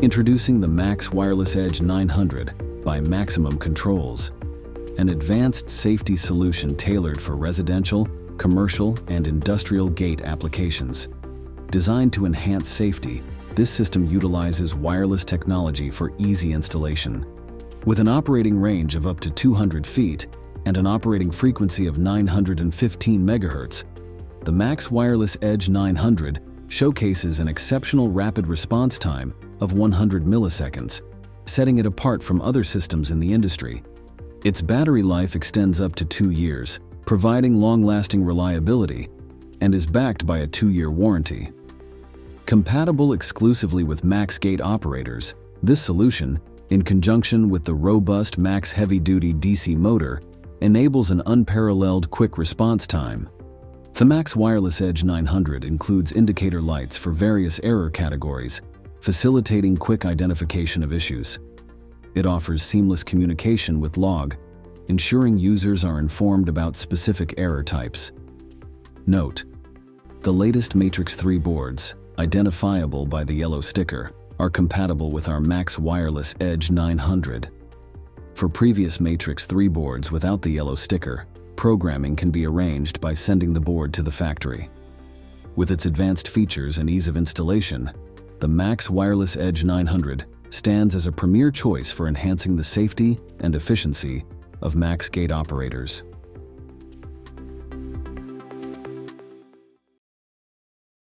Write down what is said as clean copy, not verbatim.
Introducing the Max Wireless Edge 900 by Maximum Controls, an advanced safety solution tailored for residential, commercial, and industrial gate applications. Designed to enhance safety, this system utilizes wireless technology for easy installation. With an operating range of up to 200 feet and an operating frequency of 915 MHz, the Max Wireless Edge 900 showcases an exceptional rapid response time of 100 milliseconds, setting it apart from other systems in the industry. Its battery life extends up to 2 years, providing long-lasting reliability, and is backed by a 2-year warranty. Compatible exclusively with Max gate operators, this solution, in conjunction with the robust Max heavy-duty DC motor, enables an unparalleled quick response time. The Max Wireless Edge 900 includes indicator lights for various error categories, facilitating quick identification of issues. It offers seamless communication with log, ensuring users are informed about specific error types. Note: the latest Matrix 3 boards, identifiable by the yellow sticker, are compatible with our Max Wireless Edge 900. For previous Matrix 3 boards without the yellow sticker, programming can be arranged by sending the board to the factory. With its advanced features and ease of installation, the Max Wireless Edge 900 stands as a premier choice for enhancing the safety and efficiency of Max gate operators.